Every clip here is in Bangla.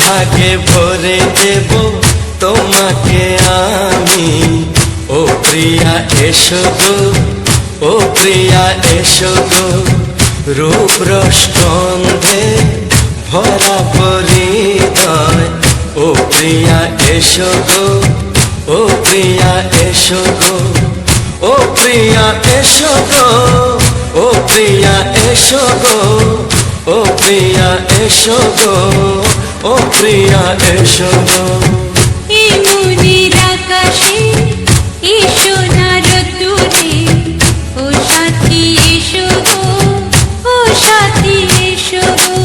সোহাগে ভরে দেব তোমাকে আমি। ও প্রিয়া এসো গো, ও প্রিয়া এসো গো, রূপ রস গন্ধে ভরা হৃদয়। ও প্রিয়া এসো গো, ও প্রিয়া এসো গো, ও প্রিয়া এসো গো, ও প্রিয়া এসো গো, ও প্রিয়া এসো গো, ও প্রিয়া এসো গো। এই মনের আকাশে এসো না রোদ্দুরে, ও সাথী এসো গো, ও সাথী এসো গো।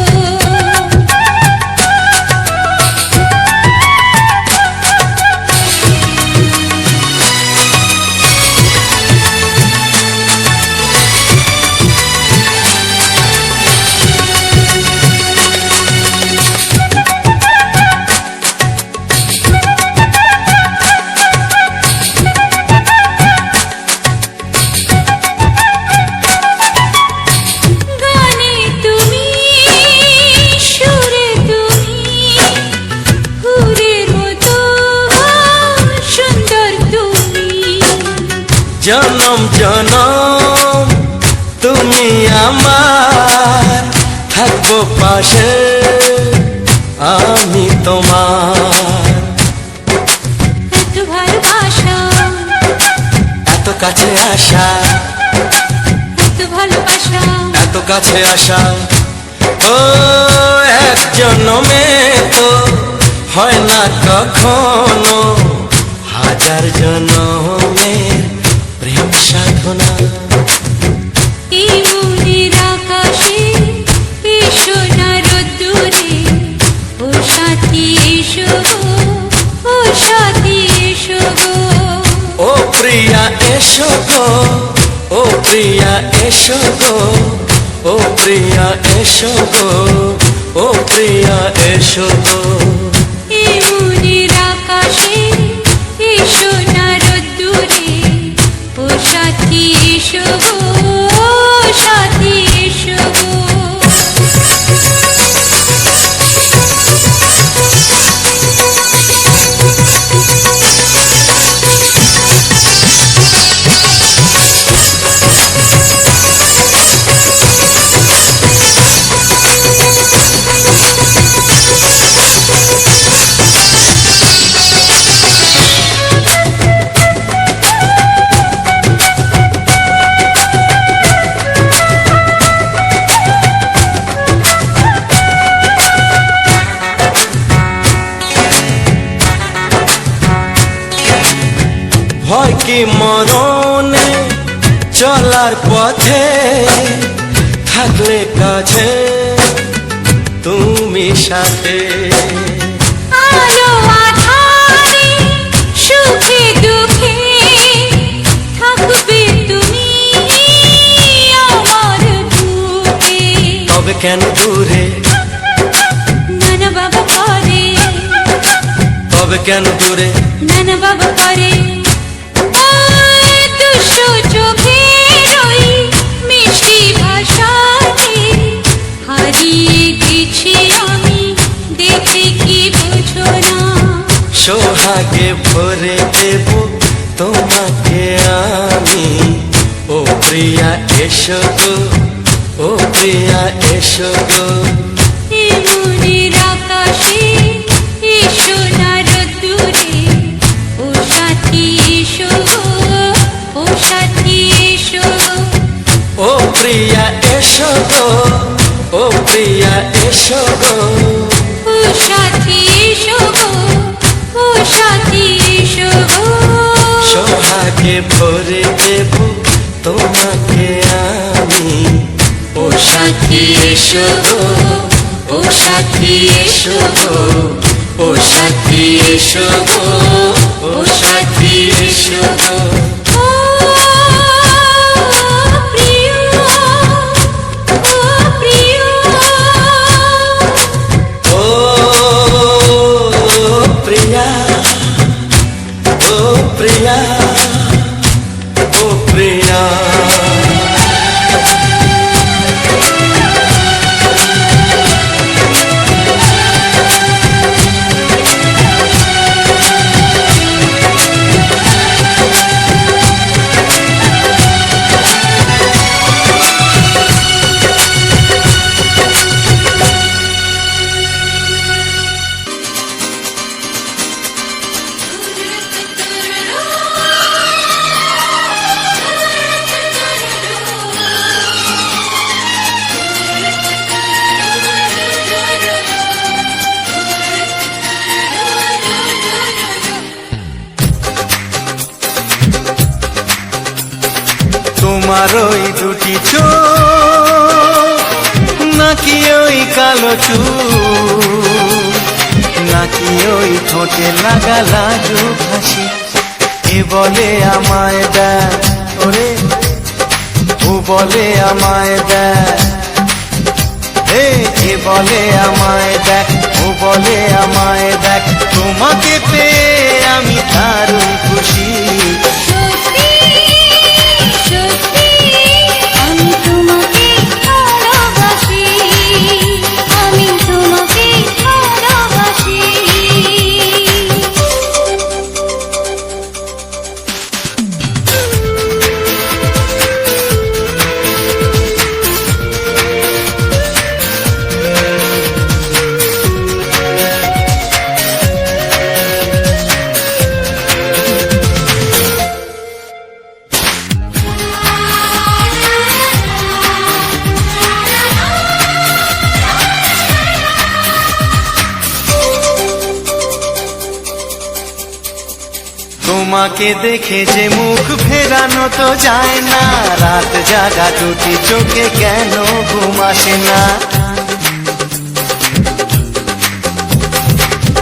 জনম জনম তুমি আমার, থাকবো পাশে আমি তোমার। এত ভালোবাসা, এত কাছে আসা, এত ভালোবাসা, এত কাছে আসা, ও এক জন্মে তো হয় না কখনো, হাজার জন্মের প্রেম সাধনা। এই মনের আকাশে এসো না রোদ্দুরে, ও সাথী এসো গো, ও সাথী এসো গো। ও প্রিয়া এসো গো, ও প্রিয়া এসো গো, ও প্রিয়া এসো গো, ও প্রিয়া এসো গো। এই মনের আকাশে এসো না রোদ্দুরে, ও সাথী এসো গো, ও সাথী এসো গো। ভয় কি মরণে চলার পথে, থাকলে কাছে তুমি সাথে। আলো আঁধারে সুখে দুঃখে থাকবে তুমি আমার বুকে। তবে কেন দূরে, নানা বাবা করে, তবে কেন দূরে, নানা বাবা করে। দুষ্টু চোখের ওই মিষ্টি ভাষাতে হারিয়ে গেছি আমি, দেখে কি বুঝো না। সোহাগে ভরে দেব তোমাকে আমি। ও প্রিয়া এসো গো, ও প্রিয়া এসো গো। এই মনের আকাশে এসো না রোদ্দুরে, ও সাথী এসো গো, ও সাথী এসো গো। ও প্রিয়া এসো গো, ও প্রিয়া এসো গো, ও সাথী এসো গো, ও সাথী এসো গো। সোহাগে ভরে দেব তোমাকে আমি। ও সাথী এসো গো, ও সাথী এসো গো, ও সাথী এসো গো, ও সাথী এসো গো। ও প্রিয়, ও প্রিয়, ও প্রিয়া, ও প্রিয়া, ও প্রিয়া। তোমার ওই দুটি চোখ নাকি ওই কালো চুল নাকি ওই ঠোঁটে লাগা লাজুক হাসি এ বলে আমায় দেখ ওরে ও বলে আমায় দেখ এ বলে আমায় দেখ ও বলে আমায় দেখ তোমাকে পেয়ে আমি দারুণ খুশি সত্যি সত্যি আমি তোমাকে ভালোবাসি আমি তোমাকে ভালোবাসি তোমাকে দেখে যে মুখ ফেরানো তো যায় না রাত জাগা দুটি চোখে কেন ঘুম আসে না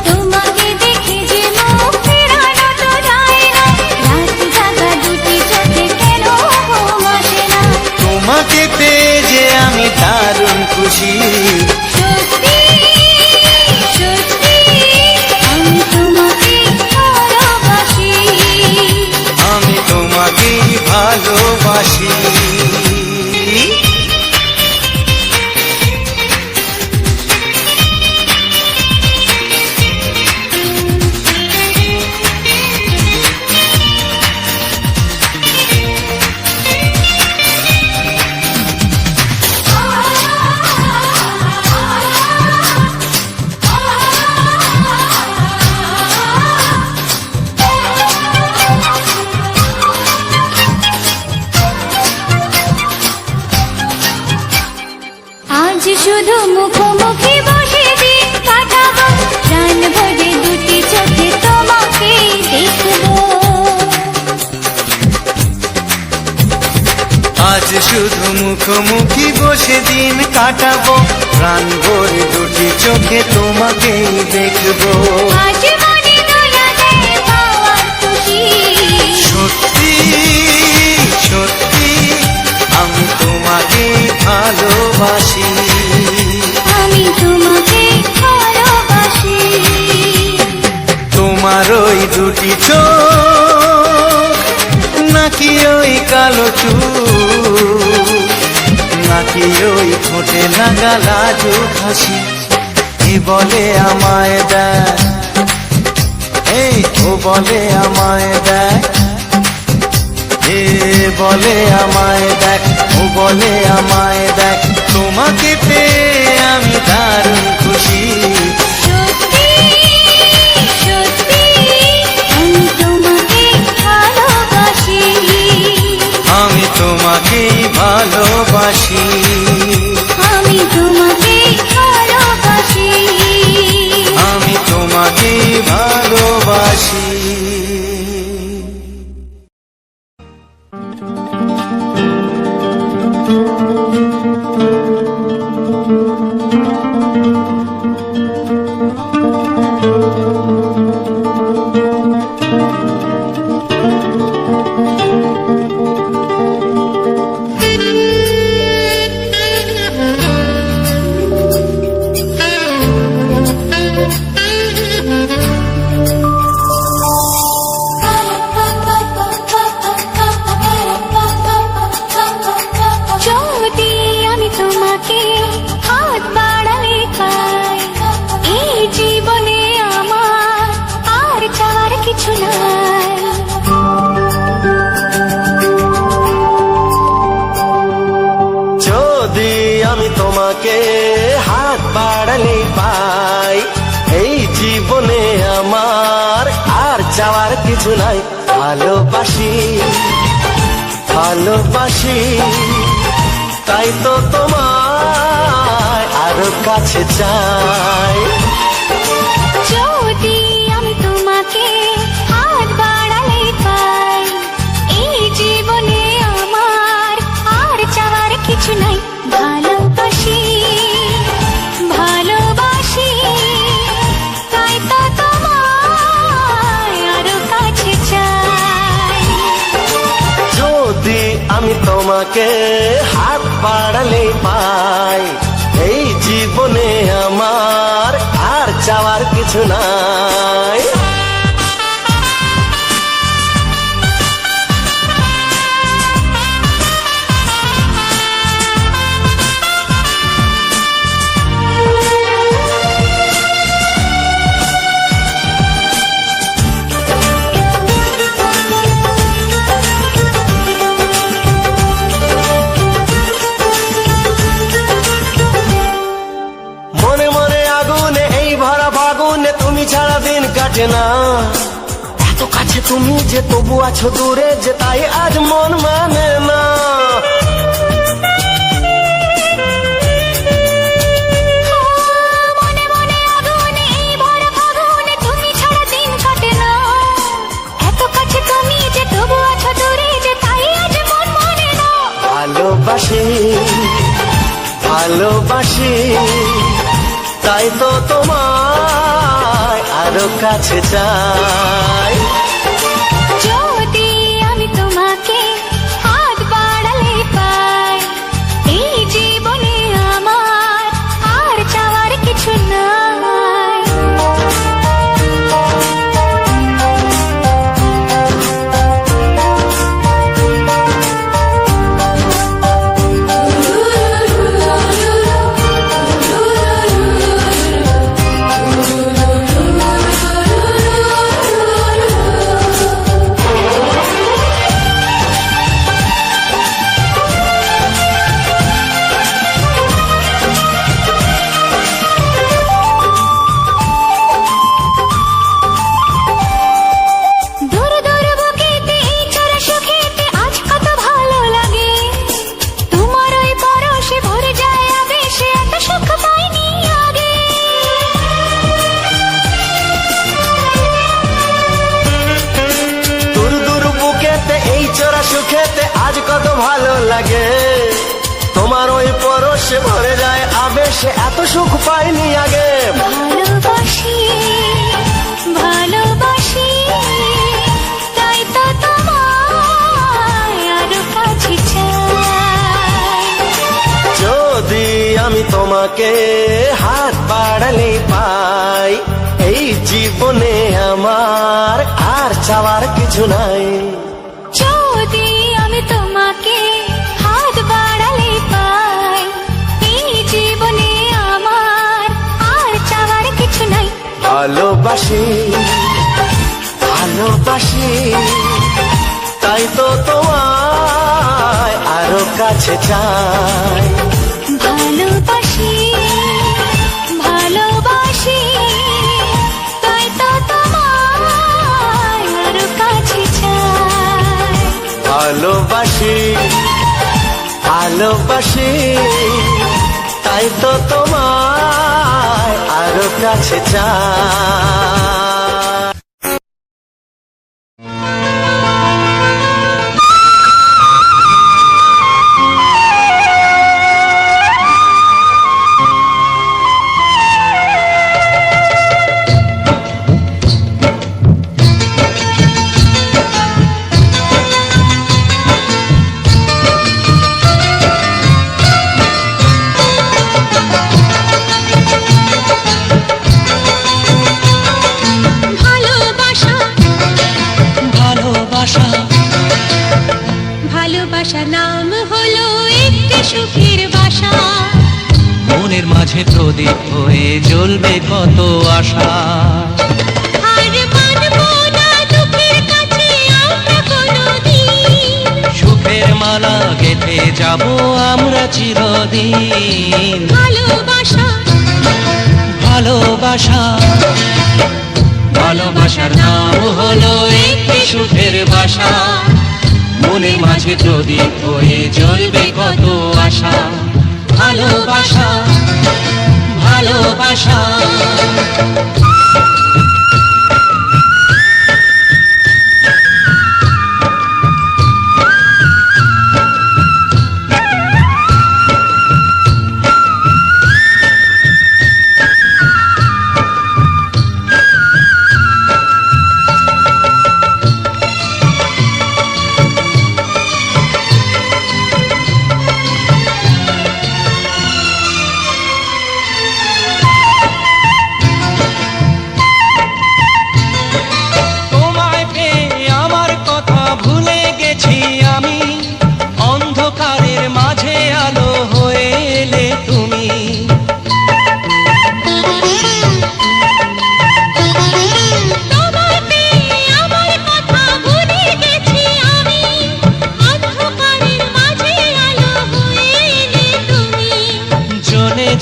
তোমাকে দেখে যে মুখ ফেরানো তো যায় না রাত জাগা দুটি চোখে কেন ঘুম আসে না তোমাকে পেয়ে যে আমি দারুণ খুশি সত্যি সত্যি আমি তোমাকে ভালোবাসি আমি তোমাকেই ভালোবাসি আজ শুধু মুখোমুখি বসে দিন কাটাবো প্রাণ ভরে দুটি চোখে তোমাকে দেখবো আজ শুধু মুখোমুখি বসে দিন কাটাবো প্রাণ ভরে দুটি চোখে তোমাকেই দেখবো আজ মনে দয়া দেয় পাওয়ার খুশি সত্যি সত্যি আমি তোমাকে ভালোবাসি আমি তোমাকে ভালোবাসি তোমার ওই দুটি চোখ নাকি ওই কালো চুল নাকি ওই ঠোঁটে লাগা লাজুক হাসি এ বলে আমায় দেখ এই ও বলে আমায় দেখ এ বলে আমায় দেখ ও বলে আমায় দেখ তোমাকে পেয়ে আমি দারুণ খুশি সত্যি সত্যি আমি তোমাকে ভালোবাসি আমি তোমাকেই ভালোবাসি আমি তোমাকে ভালোবাসি আমি তোমাকেই ভালোবাসি যদি আমি তোমাকে হাত বাড়ালে পাই এই জীবনে আমার আর চাওয়ার কিছু নাই যদি আমি তোমাকে হাত বাড়ালে পাই এই জীবনে আমার আর চাওয়ার কিছু নাই ভালোবাসি ভালোবাসি তাই তো তোমায় আরো কাছে চাই যদি আমি তোমাকে হাত বাড়ালে পাই এই জীবনে আমার তোমাকে হাত বাড়ালে পাই, এই জীবনে আমার আর চাওয়ার কিছু নাই। মনে মনে আগুনে এই ভরা ফাগুনে তুমি ছাড়া দিন কাটে না, এত কাছে তুমি যে তবু আছো দূরে যে তাই আজ মন মানে না। মনে মনে আগুনে এই ভরা ফাগুনে তুমি ছাড়া দিন কাটে না, এত কাছে তুমি যে তবু আছো দূরে যে তাই আজ মন মানে না। ভালোবাসি ভালোবাসি তাই তো তোমায় আরো কাছে চাই। যদি আমি তোমাকে হাত বাড়ালে পাই, এই জীবনে আমার আর চাওয়ার কিছু নাই। দূর দূর বুকেতে এই চড়া সুখেতে আজ কত ভালো লাগে, তোমার ওই পরশে ভরে যায় আবেশে, এত সুখ পাইনি আগে। দূর দূর বুকেতে এই চোরা সুখেতে আজ কত ভালো লাগে, তোমার ওই পরশে ভরে যায় আবেশে, এত সুখ পাইনি আগে। ভালোবাসি ভালোবাসি তাই তো তোমায় আরো কাছে চাই। যদি আমি তোমাকে হাত বাড়ালে পাই, এই জীবনে আমার আর চাওয়ার কিছু নাই। যদি আমি তোমাকে হাত বাড়ালে পাই, এই জীবনে আমার আর চাওয়ার কিছু নাই। ভালোবাসি ভালোবাসি তাই তো তোমায় আরো কাছে চাই। ভালোবাসি ভালোবাসি তাই তো তোমায় আরো কাছে চাই। ভালোবাসি ভালোবাসি তাই তো তোমায় আরো কাছে চাই। ভালোবাসা নাম হলো একটি সুখের বাসা, মনের মাঝে প্রদীপ হয়ে জ্বলবে কত আশা। আর মানবো না দুঃখের কাছে আমরা কোনোদিন, সুখের মালা গেঁথে যাব আমরা চিরদিন। ভালোবাসা ভালোবাসা ভালোবাসার নাম হলো একটি সুখের বাসা, মনের মাঝে প্রদীপ হয়ে জ্বলবে কত আশা। ভালোবাসা ভালোবাসা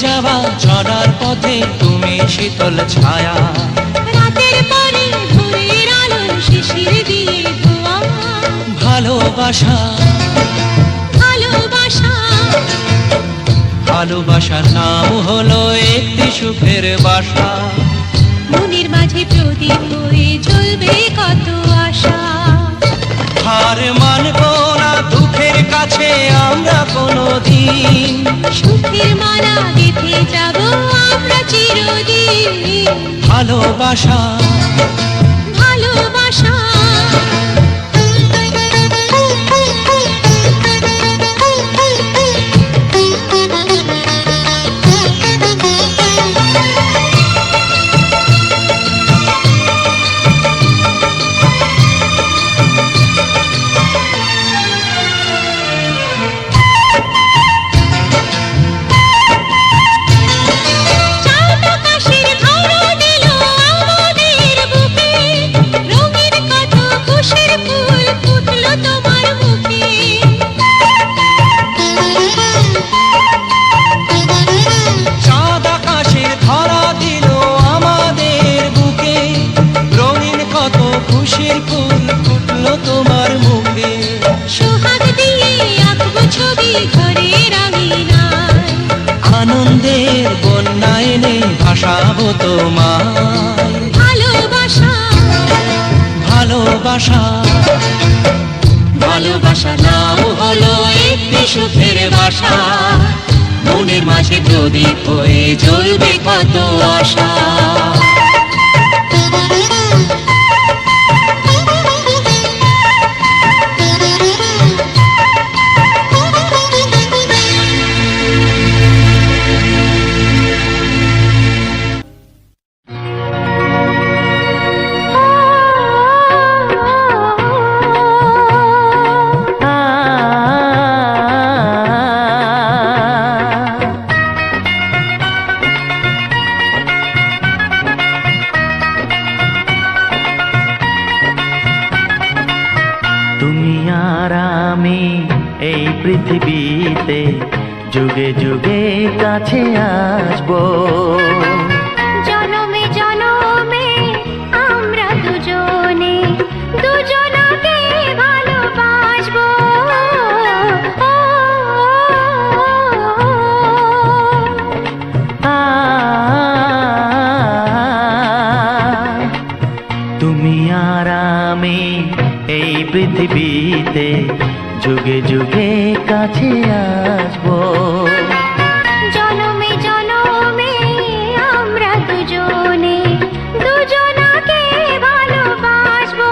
যাওয়া চলার পথে তুমি শীতল ছায়া, রাতের পরে ভোরের আলো শিশির দিয়ে ধোয়া, ভালোবাসা ভালোবাসা ভালোবাসার নাম হলো একটি সুখের বাসা, মনের মাঝে প্রদীপ হয়ে জ্বলবে কত আশা। হার মানব না দুঃখের কাছে আমরা কোনোদিন, সুখের মালা গেঁথে যাব আমরা চিরদিন। ভালোবাসা ভালোবাসা চাঁদ আকাশের ধরা দিল আমাদের বুকে, রঙিন কত খুশির ফুল ফুটলো তোমার মুখে। চাঁদ আকাশের ধরা দিল আমাদের বুকে, রঙিন কত খুশির ফুল ফুটলো তোমার মুখে, সোহাগ দিয়ে আঁকবো ছবি ঘরের আঙিনায়, আনন্দের বন্যা এনে ভাসাবো তোমায়, ভালোবাসা ভালোবাসা ভালোবাসা নাও হলো একটি সুখের বাসা, মনের মাঝে প্রদীপ হয়ে জ্বলবে কত আশা। তুমি আর আমি এই পৃথিবীতে যুগে যুগে কাছে আসবো, জনমে জনমে আমরা দুজনে দুজনকে ভালোবাসবো। তুমি আর আমি এই পৃথিবীতে যুগে যুগে কাছে আসবো, জনমে জনমে আমরা দুজনে দুজনকে ভালোবাসবো।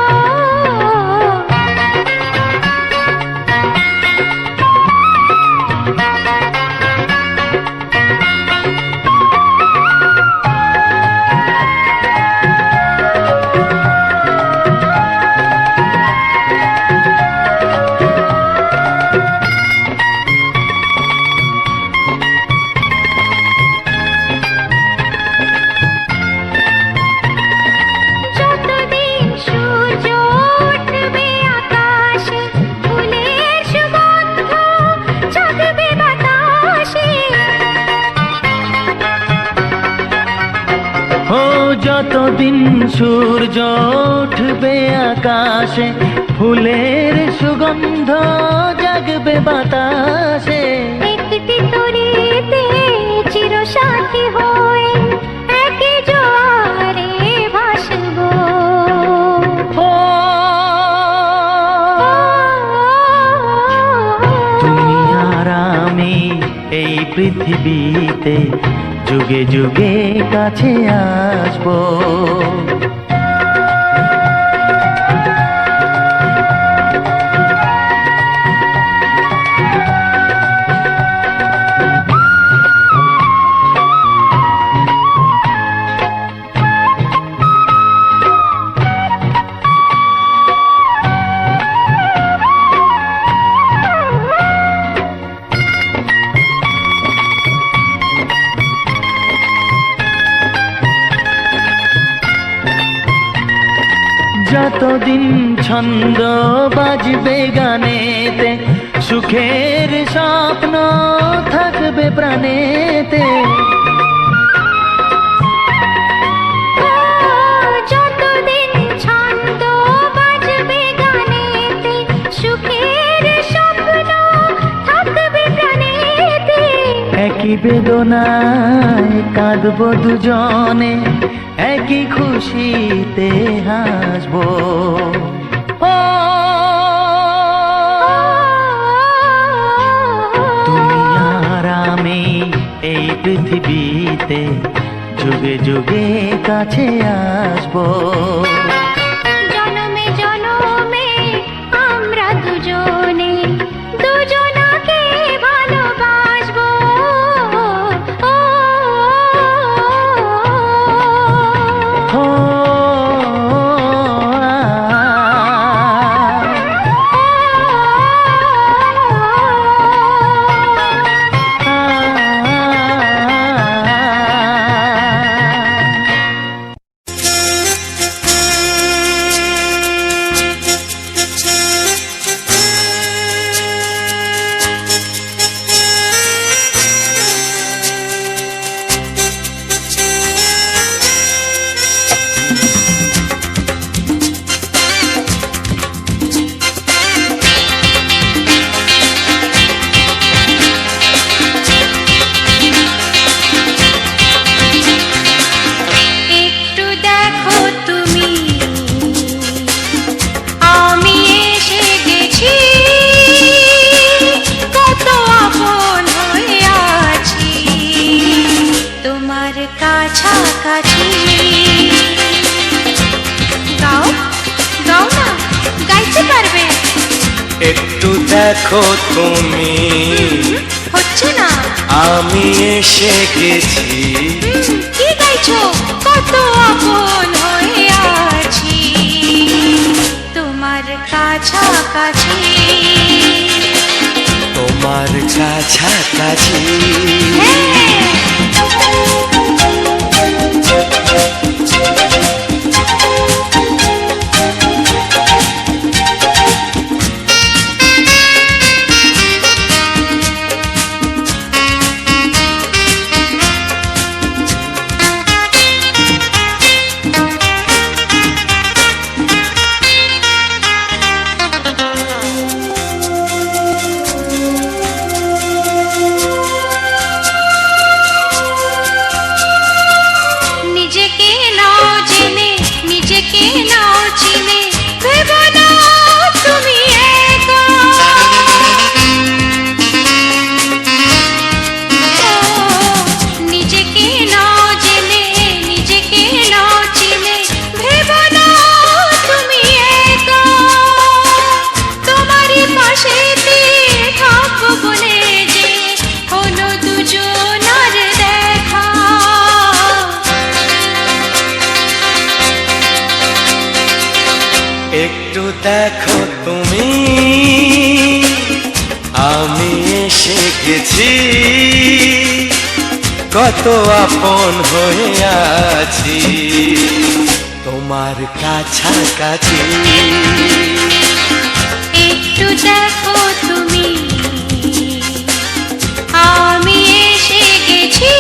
যতদিন সূর্য উঠবে আকাশে, ফুলের সুগন্ধ জাগবে বাতাসে। ও যতদিন সূর্য উঠবে আকাশে, ফুলের সুগন্ধ জাগবে বাতাসে, একটি তরিতে চিরসাথী হয়ে একই জোয়ারে ভাসবো। ও তুমি আর আমি এই পৃথিবীতে যুগে যুগে কাছে আসবো, যতদিন ছন্দ বাজবে গানেতে, সুখের স্বপ্ন থাকবে প্রাণেতে। বেদনায় কাঁদবো দুজনে, একই খুশিতে হাসবো। ও তুমি আর আমি এই পৃথিবীতে যুগে যুগে কাছে আসবো। জনমে জনমে আমরা দুজনে দুজনাকে ভালোবাসবো। ও একটু দেখো তুমি, আমি এসে গেছি, কত আপন হয়ে আছি তোমার কাছাকাছি। গাও গাও না, গাইতে পারবে? একটু দেখো তুমি, হচ্ছে না। আমি এসে গেছি, কি গাইছো? কত আপন হয়ে আছি তোমার কাছাকাছি। তোমার কাছাকাছি। নিজেকে নাও জেনে, নিজেকে নাও চিনে, ভেবো না তুমি একা। নিজেকে নাও জেনে, নিজেকে নাও চিনে, ভেবো না তুমি একা। তোমারই পাশেতে থাকবো বলে যে হলো দুজনার দেখা। একটু দেখো তুমি, আমি এসে গেছি, কত আপন হয়ে আছি তোমার কাছাকাছি। একটু দেখো তুমি, আমি এসে গেছি,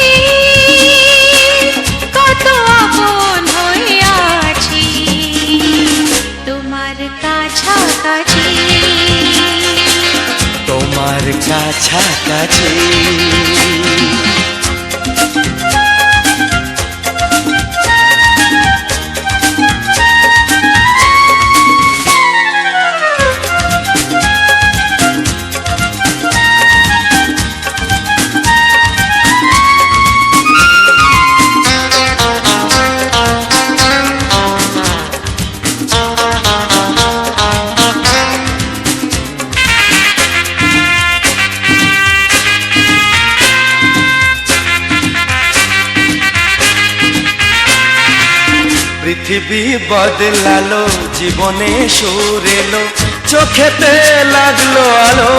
কত আপন হয়ে আছি তোমার কাছাকাছি। তোমার কাছাকাছি। পৃথিবী বদলালো, জীবনে সুর এলো, চোখেতে লাগলো আলো।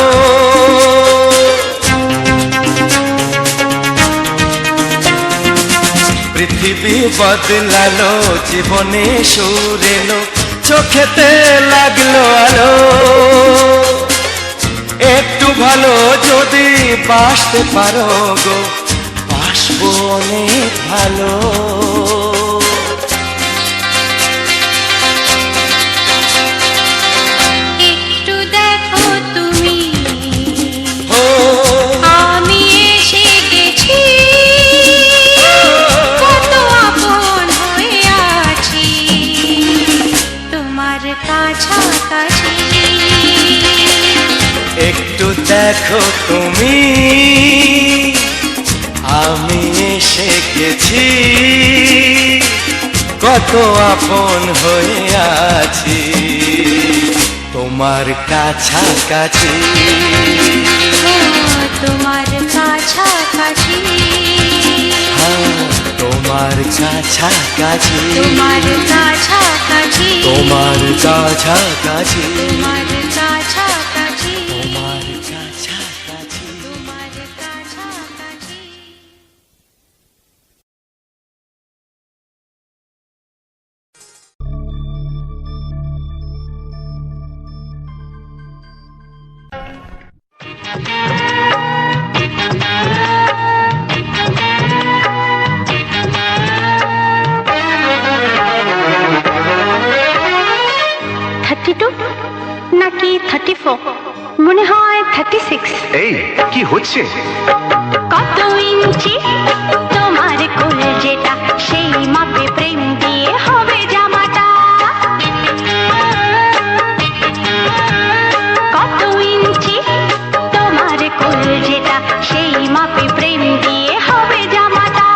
পৃথিবী বদলালো, জীবনে সুর এলো, চোখেতে লাগলো আলো। একটু ভালো যদি বাসতে পারো গো, বাসবো অনেক ভালো। একটু দেখো তুমি, ও আমি এসে গেছি, দেখো তুমি আমি এসে গেছি, কত আপন হয়ে আছি তোমার কাছাকাছি। তোমার কাছাকাছি, তোমার কাছাকাছি, তোমার কাছাকাছি, তোমার কাছাকাছি, তোমার কাছাকাছি, তোমার কাছাকাছি। তোমার কাছাকাছি। নাকি 34, মনে হয় 36। এই কি হচ্ছে? কত ইঞ্চি তোমার কোল যেটা, সেই মাপে প্রেম দিয়ে হবে জামাটা। কত ইঞ্চি তোমার কোল যেটা, সেই মাপে প্রেম দিয়ে হবে জামাটা।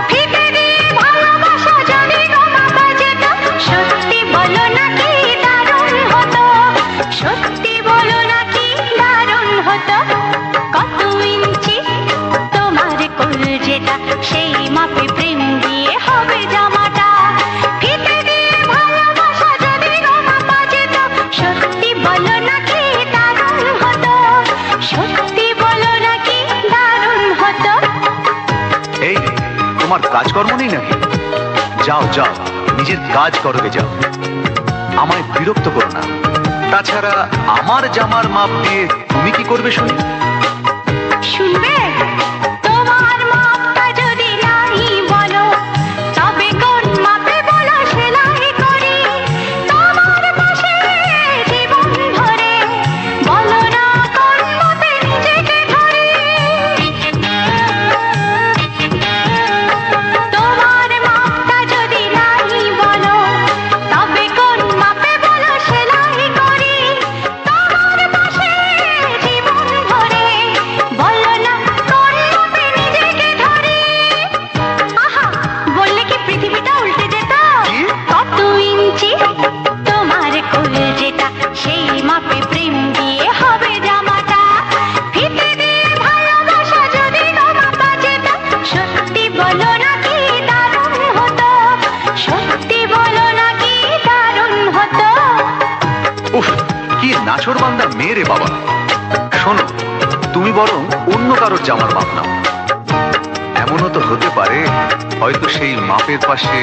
ফিতে দিয়ে ভালোবাসা যদি গোমাপা যেত, সত্যি বলো নাকি দারুণ হতো, সত্যি বলো নাকি দারুণ হতো। কত ইঞ্চি তোমার কোল যেটা, সেই মাপে প্রেম দিয়ে হবে জামাটা। ফিতে দিয়ে ভালোবাসা যদি গোমাপা যেত, সত্যি বলো নাকি দারুণ হতো, সত্যি বলো নাকি দারুণ হতো। এই তোমার কাজকর্ম নেই নাকি? যাও যাও, নিজের কাজ করো গে যাও, আমায় বিরক্ত করো না। তাছাড়া আমার জামার মাপ দিয়ে তুমি কি করবে শুনি? শুনবে? তোমার মাপটা যদি নাই বলো, তবে কোন মাপে বলো সেলাই করি তোমার পাশে জীবন ভরে। বলো না কোন মাপে নিজেকে ধরি। তোমার মাপটা যদি নাই বলো, তবে কোন মাপে বলো সেলাই করি তোমার পাশে জীবন ভরে। বলো না কোন মাপে নিজেকে ধরি। আহা, বললে কি পৃথিবীটা উল্টে যেত? কত ইঞ্চি তোমার কোল যেটা, সেই মাপে প্রেম দিয়ে হবে জামাটা। ফিতে দিয়ে ভালোবাসা যদি গোমাপা যেত, সত্যি বলো নাকি দারুণ হতো, সত্যি বলো নাকি দারুণ হতো। উফ, কি নাছোড় বান্দা মেয়ে রে বাবা। শোনো, তুমি বরং অন্য কারোর জামার মাপ নাও। এমনও তো হতে পারে হয়তো সেই মাপের পাশে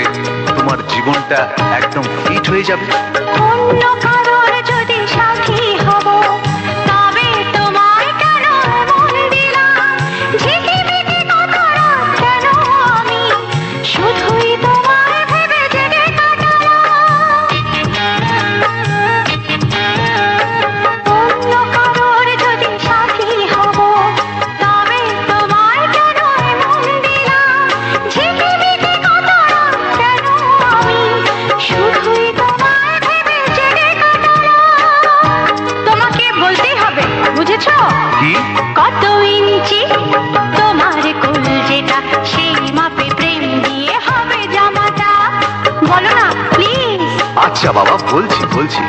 তোমার জীবনটা একদম ফিট হয়ে যাবে। অন্য কারোর যদি সাথী হব, তবে তোমায় কেন মন দিলাম? ঝিকিমিকি কত রাত কেন আমি শুধুই তোমায় ভেবে জেগে কাটালাম। অন্য কারোর যদি সাথী হব, তবে তোমায় কেন মন দিলাম? ঝিকিমিকি কত রাত কেন আমি শুধুই তোমায় ভেবে জেগে কাটালাম। তোমাকে বলতেই হবে, বুঝেছো? কি? কত ইঞ্চি তোমার কোল যেটা, সেই মাপে প্রেম দিয়ে হবে জামাটা। বলো না প্লিজ। আচ্ছা বাবা, বলছি বলছি।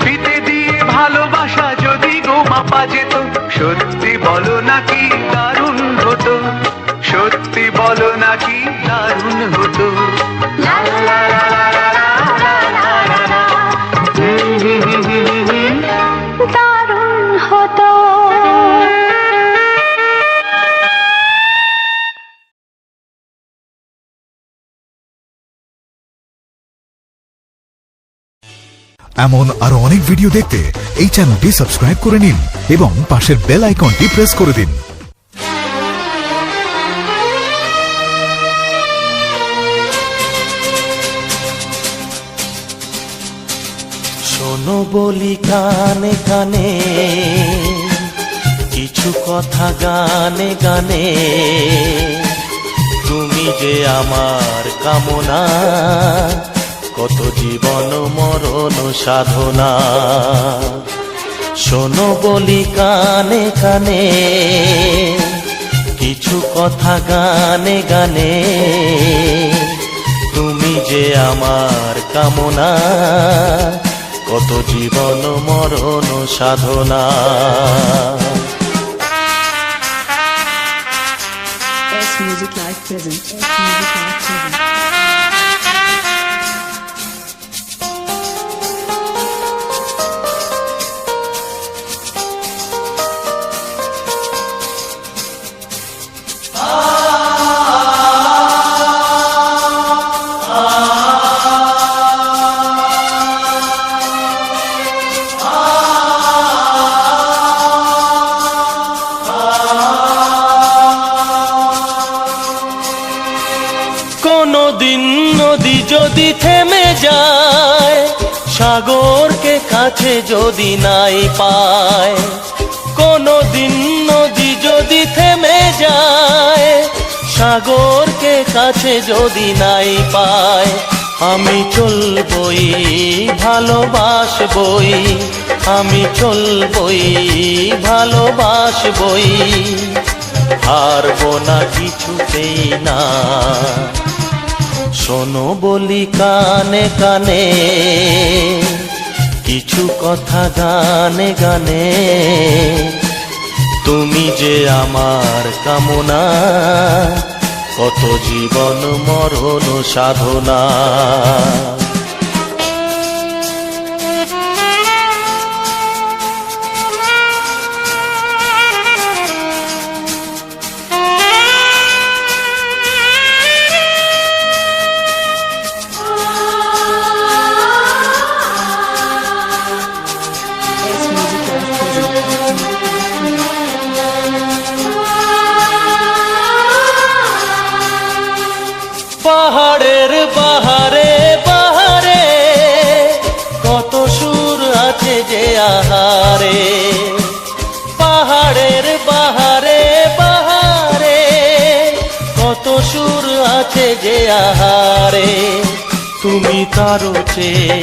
ফিতে দিয়ে ভালোবাসা যদি গোমাপা যেত, সত্যি বলো নাকি দারুণ হতো, সত্যি বলো নাকি দারুণ হতো। লা লা লা লা লা লা লা লা লা লা। দারুণ হতো। এমন আরো অনেক ভিডিও দেখতে এই চ্যানেলটি সাবস্ক্রাইব করে নিন এবং পাশের বেল আইকনটি প্রেস করে দিন। শোনো বলি কানে কানে, কিছু কথা গানে গানে। তুমি যে আমার কামনা, কত জীবন মরণ সাধনা। শোনো বলি কানে কানে, কিছু কথা গানে গানে, তুমি যে আমার কামনা, কত জীবন মরণ সাধনা। S Music Live present. S Music Live present. কোনদিন নদী যদি থেমে যায়, সাগরকে কাছে যদি নাই পায়, কোনদিন নদী যদি থেমে যায়, সাগরকে কাছে যদি নাই পায়, আমি চলবই ভালোবাসবই, আমি চলবই ভালোবাসবই, হারবো না কিছুতেই না। শোনো বলি কানে কানে, কিছু কথা গানে গানে, তুমি যে আমার কামনা, কত জীবন মরণ সাধনা। S Music Live present. পাহাড়ের বাহারে বাহারে, কত সুর আছে যে আহারে, পাহাড়ের বাহারে বাহারে, কত সুর আছে যে আহারে, তুমি তারও চেয়ে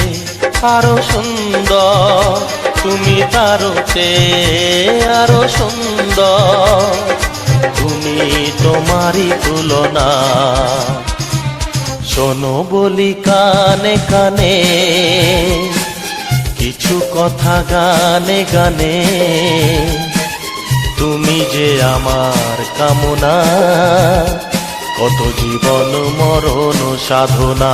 আরো সুন্দর, তুমি তারও চেয়ে আরো সুন্দর, তুমি তোমারই তুলনা। শোনো বলি কানে কানে, কিছু কথা গানে গানে, তুমি যে আমার কামনা, কত জীবন মরণ সাধনা।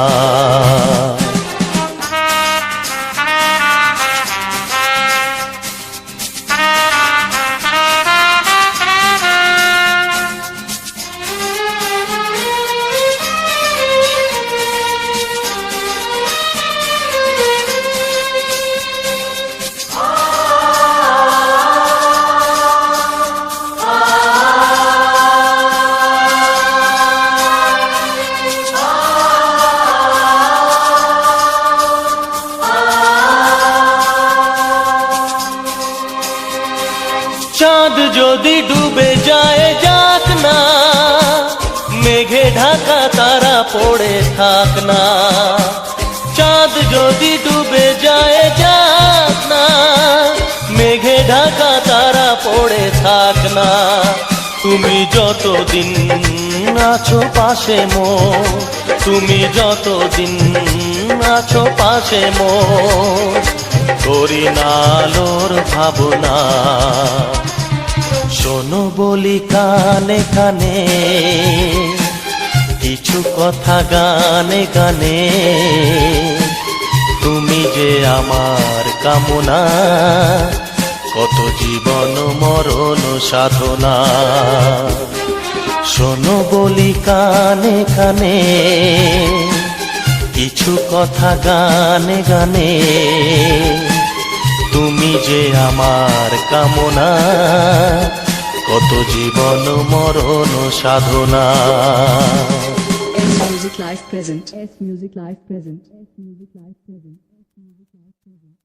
চাঁদ যদি ডুবে যায় যাক না, মেঘে ঢাকা তারা পড়ে থাক না, চাঁদ যদি ডুবে যায় যাক না, মেঘে ঢাকা তারা পড়ে থাক না, তুমি যতদিন আছো পাশে মোর, তুমি যতদিন আছো পাশে মোর, করি না আলোর ভাবনা। শোনো বলি কানে কানে, কিছু কথা গানে গানে, তুমি যে আমার কামনা, কত জীবন মরণ সাধনা। শোনো বলি কানে কানে, কিছু কথা গানে গানে, তুমি যে আমার কামনা, কত জীবন মরণ সাধনা। S Music Live present. S Music Live present. S Music Live present. S Music Live present.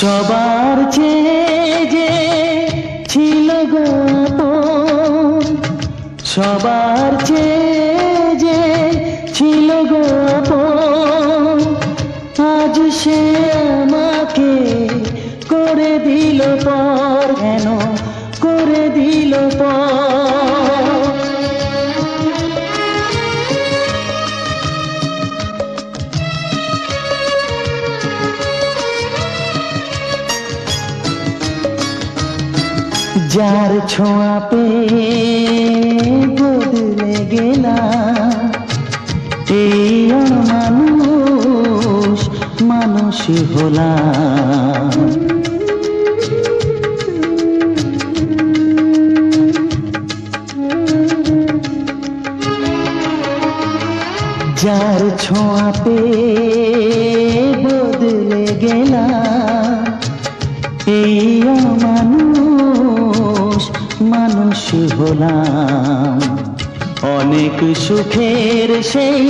সবার চেয়ে যে ছিল গো আপন, সবার চেয়ে যে ছিল গো আপন, আজ সে আমাকে করে দিল পর, কেন করে দিল পর। যার ছোঁয়া পেয়ে বদলে গেলাম, এই মানুষ মানুষ হলাম। যার ছোঁয়া পেয়ে বদলে গেলাম, এই মানুষ মানুষ হলাম। অনেক সুখের সেই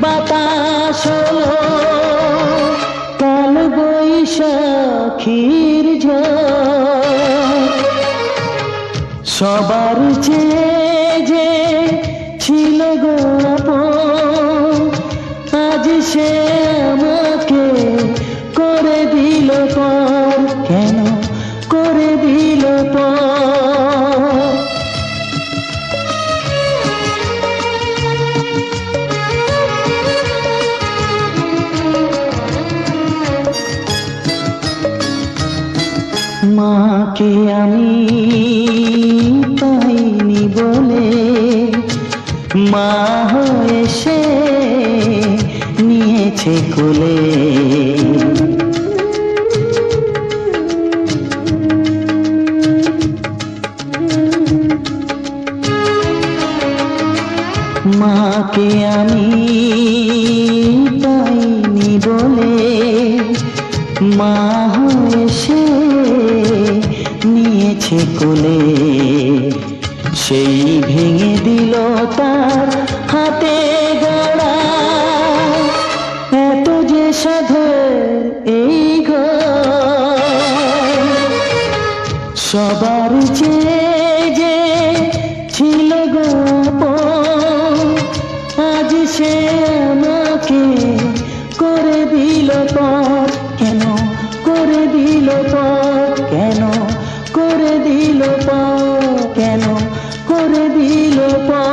বাতাস হলো, কাল বৈশাখীর ঝড়। সবার চেয়ে যে ছিল গো আপন, আজ সে আমাকে করে দিল পর, কেন করে দিল পর। মাকে আমি পাইনি বলে, মা হয়ে সে নিয়েছে কোলে। মাকে আমি পাইনি বলে, মা হয়ে সে নিয়েছে কোলে। সেই ভেঙে দিল তার হাতে গড়া, এত যে সাধের এই ঘর। সবার চেয়ে যে ছিল গো আপন, আজ সে আমাকে করে দিল পর, কেন করে দিল পর, কেন করে দিল পর, কেন করে দিল পর।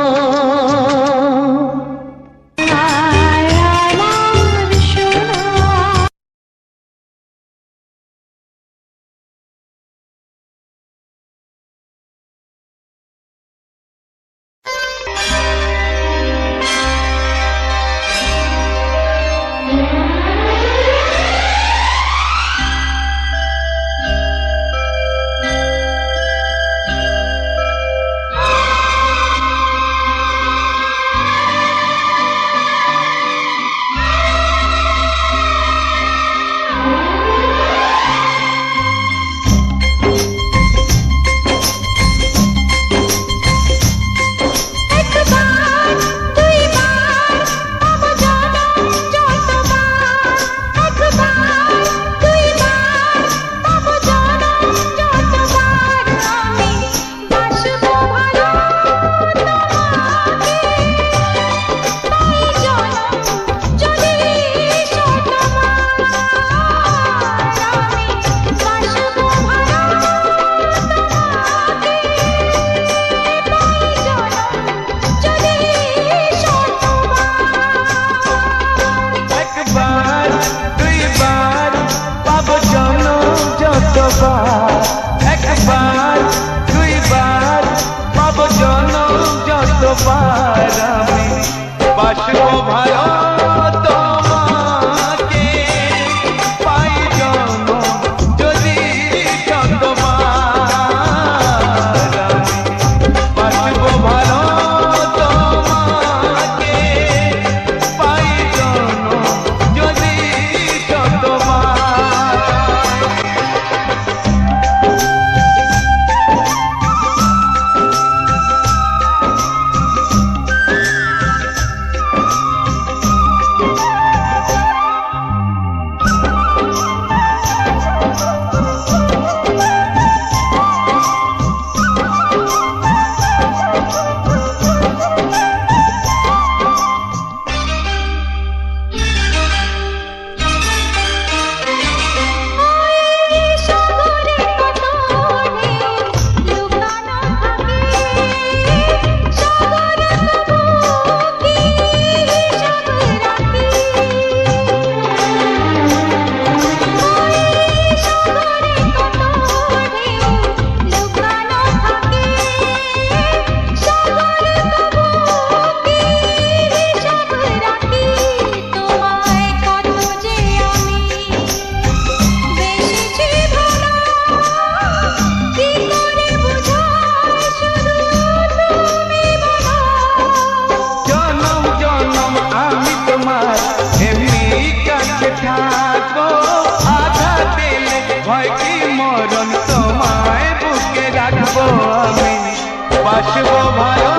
বাসবো ভালো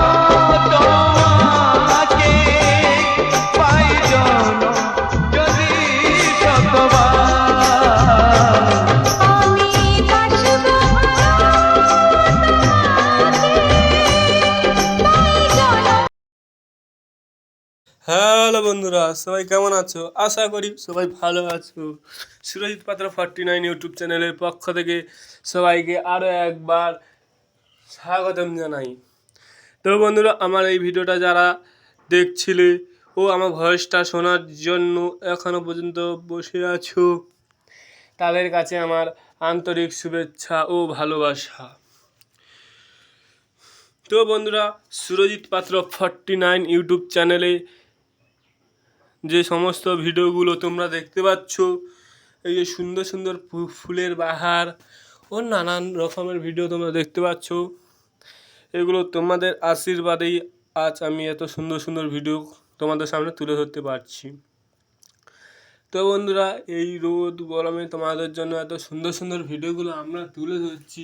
তোমাকে পাই জনম যদি শতবার। আমি বাসবো হ্যালো বন্ধুরা, সবাই কেমন আছো? আশা করি সবাই ভালো আছো। সুরজিৎ পাত্র 49 ইউটিউব চ্যানেলের পক্ষ থেকে সবাইকে আরও একবার স্বাগতম জানাই। তো বন্ধুরা, আমার এই ভিডিওটা যারা দেখছিলে ও আমার ভয়েসটা শোনার জন্য এখনও পর্যন্ত বসে আছো, তাদের কাছে আমার আন্তরিক শুভেচ্ছা ও ভালোবাসা। তো বন্ধুরা, সুরজিৎ পাত্র 49 ইউটিউব চ্যানেলে যে সমস্ত ভিডিওগুলো তোমরা দেখতে পাচ্ছ, এই যে সুন্দর সুন্দর ফুলের বাহার ও নানান রকমের ভিডিও তোমরা দেখতে পাচ্ছ, এগুলো তোমাদের আশীর্বাদেই আজ আমি এত সুন্দর সুন্দর ভিডিও তোমাদের সামনে তুলে ধরতে পারছি। তো বন্ধুরা, এই রোদ গরমে তোমাদের জন্য এত সুন্দর সুন্দর ভিডিওগুলো আমরা তুলে ধরছি,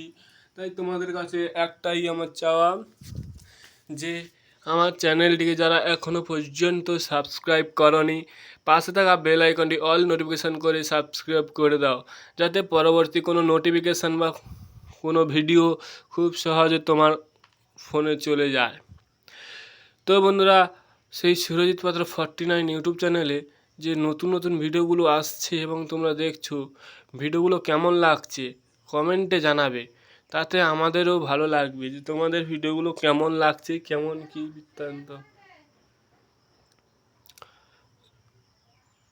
তাই তোমাদের কাছে একটাই আমার চাওয়া যে আমার চ্যানেলটিকে যারা এখনও পর্যন্ত সাবস্ক্রাইব করনি, পাশে থাকা বেল আইকনটি অল নোটিফিকেশান করে সাবস্ক্রাইব করে দাও, যাতে পরবর্তী কোনো নোটিফিকেশান বা কোনো ভিডিও খুব সহজে তোমার ফোনে চলে যায়। তো বন্ধুরা, সেই সুরজিৎ পাত্র 49 ইউটিউব চ্যানেলে যে নতুন নতুন ভিডিওগুলো আসছে এবং তোমরা দেখছো, ভিডিওগুলো কেমন লাগছে কমেন্টে জানাবে, তাতে আমাদেরও ভালো লাগবে যে তোমাদের ভিডিওগুলো কেমন লাগছে, কেমন কী বৃত্তান্ত।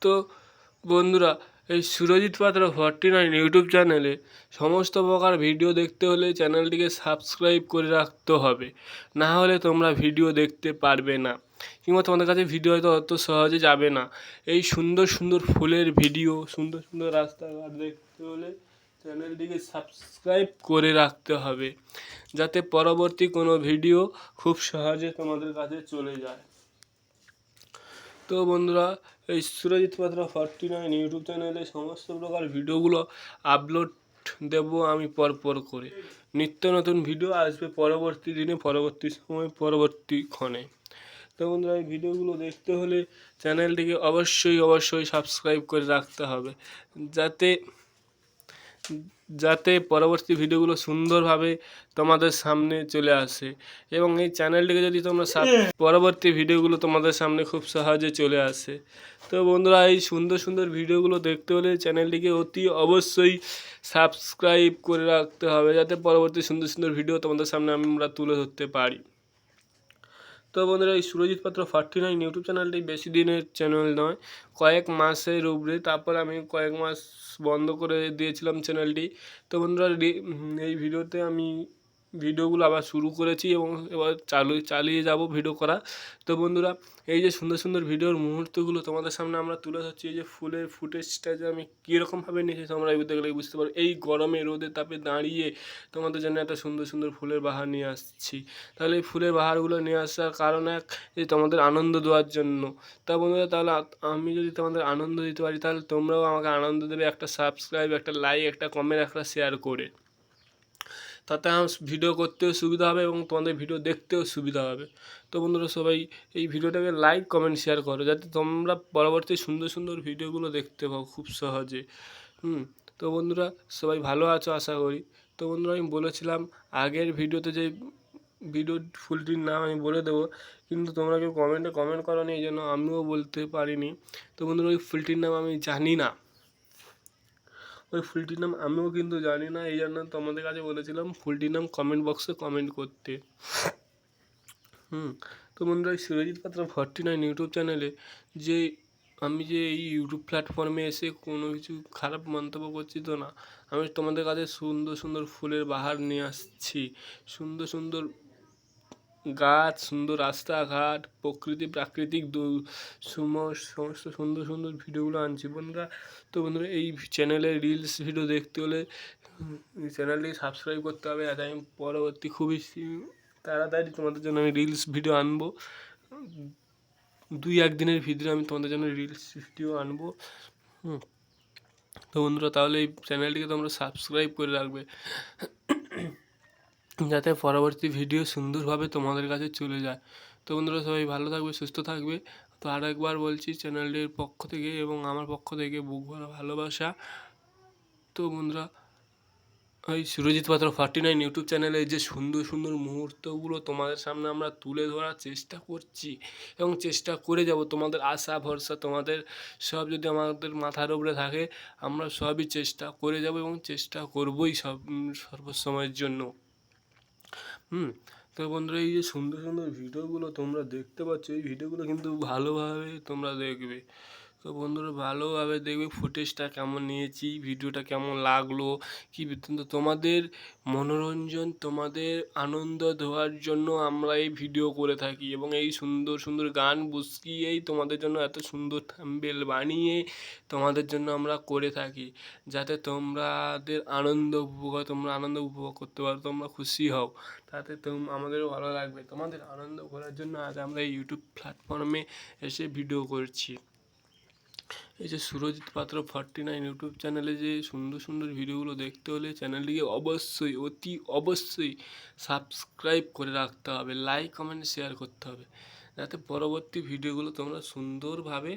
তো বন্ধুরা, এই সুরজিৎ পাত্র 49 ইউটিউব চ্যানেলে সমস্ত প্রকার ভিডিও দেখতে হলে চ্যানেলটিকে সাবস্ক্রাইব করে রাখতে হবে, না হলে তোমরা ভিডিও দেখতে পারবে না, কিংবা তোমাদের কাছে ভিডিও হয়তো অত সহজে যাবে না। এই সুন্দর সুন্দর ফুলের ভিডিও, সুন্দর সুন্দর রাস্তাঘাট দেখতে হলে চ্যানেলটিকে সাবস্ক্রাইব করে রাখতে হবে, যাতে পরবর্তী কোনো ভিডিও খুব সহজে তোমাদের কাছে চলে যায়। তো বন্ধুরা, এই সুরজিৎ পাত্র 49 ইউটিউব চ্যানেলে সমস্ত প্রকার ভিডিওগুলো আপলোড দেব আমি পরপর করে। নিত্য নতুন ভিডিও আসবে পরবর্তী দিনে, পরবর্তী সময়, পরবর্তী ক্ষণে। তো বন্ধুরা, এই ভিডিওগুলো দেখতে হলে চ্যানেলটিকে অবশ্যই সাবস্ক্রাইব করে রাখতে হবে, যাতে পরবর্তী ভিডিওগুলো সুন্দরভাবে তোমাদের সামনে চলে আসে, এবং এই চ্যানেলটিকে যদি তোমরা পরবর্তী ভিডিওগুলো তোমাদের সামনে খুব সহজে চলে আসে। তো বন্ধুরা, এই সুন্দর সুন্দর ভিডিওগুলো দেখতে হলে চ্যানেলটিকে অতি অবশ্যই সাবস্ক্রাইব করে রাখতে হবে, যাতে পরবর্তী সুন্দর সুন্দর ভিডিও তোমাদের সামনে আমরা তুলে ধরতে পারি। তো বন্ধুরা, এই সুরজিৎ পাত্র 49 ইউটিউব চ্যানেলটি বেশি দিনের চ্যানেল নয়, কয়েক মাসের উপরে। তারপর আমি কয়েক মাস বন্ধ করে দিয়েছিলাম চ্যানেলটি। তো বন্ধুরা, এই ভিডিওতে আমি ভিডিওগুলো আবার শুরু করেছি এবং এবার চালিয়ে যাব ভিডিও করা। তো বন্ধুরা, এই যে সুন্দর সুন্দর ভিডিওর মুহূর্তগুলো তোমাদের সামনে আমরা তুলে ধরছি, এই যে ফুলের ফুটেজটা যে আমি কীরকমভাবে নিয়েছি তোমরা দেখলে বুঝতে পারো। এই গরমে রোদে তাপে দাঁড়িয়ে তোমাদের জন্য একটা সুন্দর সুন্দর ফুলের বাহার নিয়ে আসছি। তাহলে এই ফুলের বাহারগুলো নিয়ে আসার কারণ এক, যে তোমাদের আনন্দ দেওয়ার জন্য। তা বন্ধুরা, তাহলে আমি যদি তোমাদের আনন্দ দিতে পারি, তাহলে তোমরাও আমাকে আনন্দ দেবে একটা সাবস্ক্রাইব, একটা লাইক, একটা কমেন্ট, একটা শেয়ার করে। তাতে আমার ভিডিও করতেও সুবিধা হবে এবং তোমাদের ভিডিও দেখতেও সুবিধা হবে। তো বন্ধুরা, সবাই এই ভিডিওটাকে লাইক, কমেন্ট, শেয়ার করো, যাতে তোমরা পরবর্তী সুন্দর সুন্দর ভিডিওগুলো দেখতে পাও খুব সহজে। তো বন্ধুরা, সবাই ভালো আছো আশা করি। তো বন্ধুরা, আমি বলেছিলাম আগের ভিডিওতে যে ভিডিও ফুলটির নাম আমি বলে দেবো, কিন্তু তোমরা কেউ কমেন্ট করোনি, এই জন্য আমিও বলতে পারিনি। তো বন্ধুরা, ওই ফুলটির নাম আমি জানি না, ওই ফুলটির নাম আমিও কিন্তু জানি না, এই জন্য তোমাদের কাছে বলেছিলাম ফুলটির নাম কমেন্ট বক্সে কমেন্ট করতে। তো বন্ধুরা, সুরজিৎ পাত্র 49 ইউটিউব চ্যানেলে যে আমি যে এই ইউটিউব প্ল্যাটফর্মে এসে কোনো কিছু খারাপ মন্তব্য করছি তো না, আমি তোমাদের কাছে সুন্দর সুন্দর ফুলের বাহার নিয়ে আসছি, সুন্দর সুন্দর গাছ, সুন্দর রাস্তাঘাট, প্রাকৃতিক সমস্ত সুন্দর সুন্দর ভিডিওগুলো আনছি বন্ধুরা। তো বন্ধুরা, এই চ্যানেলে রিলস ভিডিও দেখতে হলে চ্যানেলটি সাবস্ক্রাইব করতে হবে, আর আমি পরবর্তী খুবই তাড়াতাড়ি তোমাদের জন্য আমি রিলস ভিডিও আনবো। 2-1 দিনের ভিতরে আমি তোমাদের জন্য রিলস ভিডিও আনবো। তো বন্ধুরা, তাহলে এই চ্যানেলটিকে তোমরা সাবস্ক্রাইব করে রাখবে। যাতে পরবর্তী ভিডিও সুন্দরভাবে তোমাদের কাছে চলে যায়। তো বন্ধুরা সবাই ভালো থাকবে, সুস্থ থাকবে। তো আরও একবার বলছি, চ্যানেলটির পক্ষ থেকে এবং আমার পক্ষ থেকে বুক ভরা ভালোবাসা। তো বন্ধুরা, ওই সুরজিৎ পাত্র 49 ইউটিউব চ্যানেলে যে সুন্দর সুন্দর মুহূর্তগুলো তোমাদের সামনে আমরা তুলে ধরার চেষ্টা করছি এবং চেষ্টা করে যাব। তোমাদের আশা ভরসা তোমাদের সব যদি আমাদের মাথার উপরে থাকে, আমরা সবই চেষ্টা করে যাব এবং চেষ্টা করবই সর্বসময়ের জন্য। তো বন্ধুরা, এই যে সুন্দর সুন্দর ভিডিওগুলো তোমরা দেখতে পাচ্ছ, এই ভিডিওগুলো কিন্তু ভালোভাবে তোমরা দেখবে। তো বন্ধুরা ভালোভাবে দেখবে ফুটেজটা কেমন নিয়েছি, ভিডিওটা কেমন লাগলো, কি কিন্তু তোমাদের মনোরঞ্জন, তোমাদের আনন্দ দেওয়ার জন্য আমরা এই ভিডিও করে থাকি এবং এই সুন্দর সুন্দর গান বসিয়েই তোমাদের জন্য এত সুন্দর থাম্বনেল বানিয়ে তোমাদের জন্য আমরা করে থাকি, যাতে তোমাদের তোমরা আনন্দ উপভোগ করতে পারো, তোমরা খুশি হও, তাতে আমাদেরও ভালো লাগবে। তোমাদের আনন্দ করার জন্য আজ আমরা এই ইউটিউব প্ল্যাটফর্মে এসে ভিডিও করছি। এই যে সুরজিৎ পাত্র 49 ইউটিউব চ্যানেলে যে সুন্দর সুন্দর ভিডিওগুলো দেখতে হলে চ্যানেলটিকে অবশ্যই অতি অবশ্যই সাবস্ক্রাইব করে রাখতে হবে, লাইক কমেন্ট শেয়ার করতে হবে, যাতে পরবর্তী ভিডিওগুলো তোমরা সুন্দরভাবে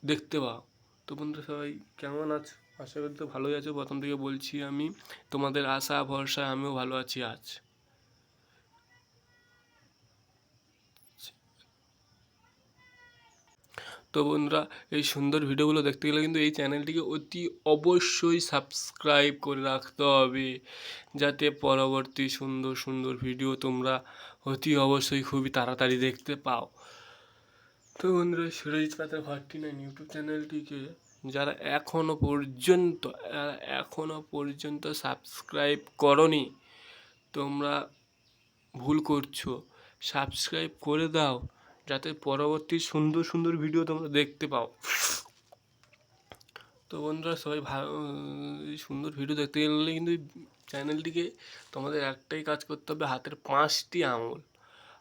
দেখতে পাও। তো বন্ধুরা সবাই কেমন আছো? আশা করি তো ভালোই আছো। প্রথম থেকে বলছি আমি, তোমাদের আশা ভরসায় আমিও ভালো আছি আজ। তো বন্ধুরা, এই সুন্দর ভিডিওগুলো দেখতে গেলে কিন্তু এই চ্যানেলটিকে অতি অবশ্যই সাবস্ক্রাইব করে রাখতে হবে, যাতে পরবর্তী সুন্দর সুন্দর ভিডিও তোমরা অতি অবশ্যই খুবই তাড়াতাড়ি দেখতে পাও। তো বন্ধুরা, সুরজিৎ পাত্র 49 ইউটিউব চ্যানেলটিকে যারা এখনও পর্যন্ত সাবস্ক্রাইব করনি, তোমরা ভুল করছো। সাবস্ক্রাইব করে দাও, যাতে পরবর্তী সুন্দর সুন্দর ভিডিও তোমরা দেখতে পাও। তো বন্ধুরা সবাই এই সুন্দর ভিডিও দেখতে গেলে কিন্তু চ্যানেলটিকে তোমাদের একটাই কাজ করতে হবে, হাতের 5টি আঙুল,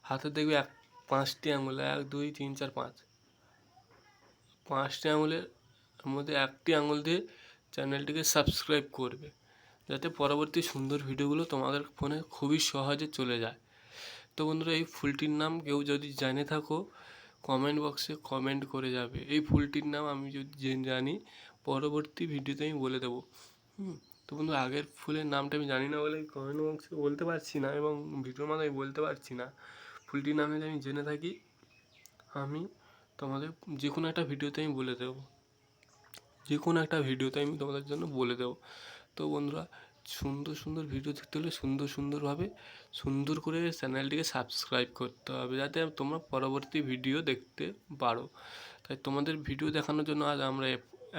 হাতে দেখবে 5টি আঙুল, 1 2 3 4 5টি আঙুলের মধ্যে একটি আঙুল দিয়ে চ্যানেলটিকে সাবস্ক্রাইব করবে, যাতে পরবর্তী সুন্দর ভিডিওগুলো তোমাদের ফোনে খুবই সহজে চলে যায়। তো বন্ধুরা, এই ফুলটির নাম কেউ যদি জেনে থাকো কমেন্ট বক্সে কমেন্ট করে যাবে। এই ফুলটির নাম আমি যদি জানি, পরবর্তী ভিডিওতে আমি বলে দেবো। তো বন্ধু, আগের ফুলের নামটা আমি জানি না বলে কমেন্ট বক্সে বলতে পারছি না এবং ভিডিওর মাধ্যমে বলতে পারছি না। ফুলটির নাম যদি আমি জেনে থাকি, আমি তোমাদের যে কোনো একটা ভিডিওতে আমি বলে দেবো, যে কোনো একটা ভিডিওতে আমি তোমাদের জন্য বলে দেবো। তো বন্ধুরা, সুন্দর সুন্দর ভিডিও দেখতে হলে সুন্দরভাবে সুন্দর করে চ্যানেলটিকে সাবস্ক্রাইব করতে হবে, যাতে তোমরা পরবর্তী ভিডিও দেখতে পারো। তাই তোমাদের ভিডিও দেখানোর জন্য আজ আমরা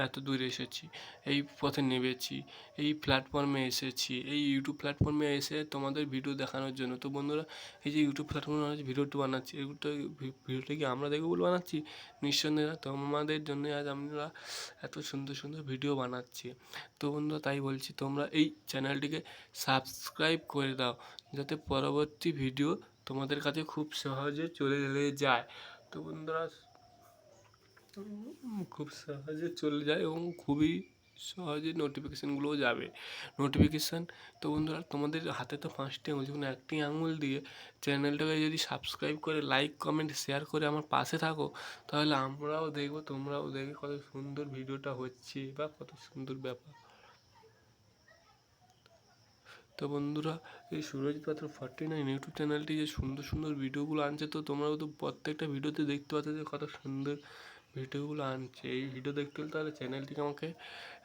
এত দূর এসেছি, এই পথে নেমেছি, এই প্ল্যাটফর্মে এসেছি, এই ইউটিউব প্ল্যাটফর্মে এসে তোমাদের ভিডিও দেখানোর জন্য। তো বন্ধুরা, এই যে ইউটিউব প্ল্যাটফর্মে আজ ভিডিওটি বানাচ্ছি, ভিডিওটা কি আমরা দেখবো বলে বানাচ্ছি? নিঃসন্দেহে তোমাদের জন্য আজ আমরা এত সুন্দর সুন্দর ভিডিও বানাচ্ছি। তো বন্ধুরা, তাই বলছি তোমরা এই চ্যানেলটিকে সাবস্ক্রাইব করে দাও, যাতে পরবর্তী ভিডিও তোমাদের কাছে খুব সহজে চলে যায়। তো বন্ধুরা, খুব সহজে চলে যায় এবং খুবই সহজে নোটিফিকেশানগুলোও যাবে। তো বন্ধুরা, তোমাদের হাতে তো 5টি আঙুল, যখন একটি আঙুল দিয়ে চ্যানেলটাকে যদি সাবস্ক্রাইব করে লাইক কমেন্ট শেয়ার করে আমার পাশে থাকো, তাহলে আমরাও দেখবো, তোমরাও দেখবে কত সুন্দর ভিডিওটা হচ্ছে বা কত সুন্দর ব্যাপার। তো বন্ধুরা, এই সুরজিৎ পাত্র 49 ইউটিউব চ্যানেলটি যে সুন্দর সুন্দর ভিডিওগুলো আনছে, তো তোমরাও তো প্রত্যেকটা ভিডিওতে দেখতে পাচ্ছ যে কত সুন্দর ভিডিওগুলো আনছে। এই ভিডিও দেখতে হলে তাহলে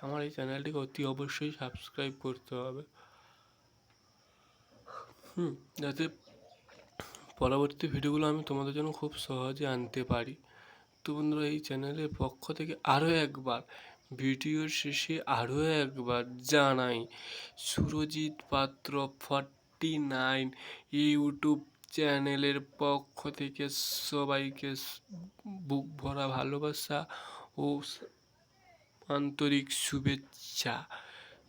আমার এই চ্যানেলটিকে অতি অবশ্যই সাবস্ক্রাইব করতে হবে, যাতে পরবর্তী ভিডিওগুলো আমি তোমাদের জন্য খুব সহজে আনতে পারি। তো বন্ধুরা, এই চ্যানেলের পক্ষ থেকে আরও একবার ভিডিওর শেষে জানাই, সুরজিৎ পাত্র 49 ইউটিউব চ্যানেলের পক্ষ থেকে সবাইকে বুক ভরা ভালোবাসা ও আন্তরিক শুভেচ্ছা।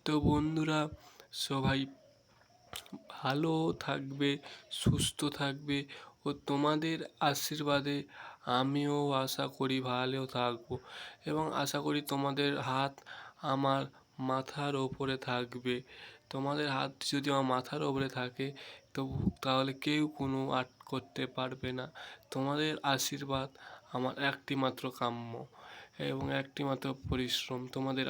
তো বন্ধুরা, সবাই ভালো থাকবে, সুস্থ থাকবে ও তোমাদের আশীর্বাদে আমিও আশা করি ভালো থাকবো এবং আশা করি তোমাদের হাত আমার মাথার ওপরে থাকবে। তোমাদের হাত যদি আমার মাথার ওপরে থাকে, তবু তাহলে কেউ কোনো আর্ট করতে পারবে না। তোমাদের আশীর্বাদ আমার একটি মাত্র কাম্য এবং একটি মাত্র পরিশ্রম। তোমাদের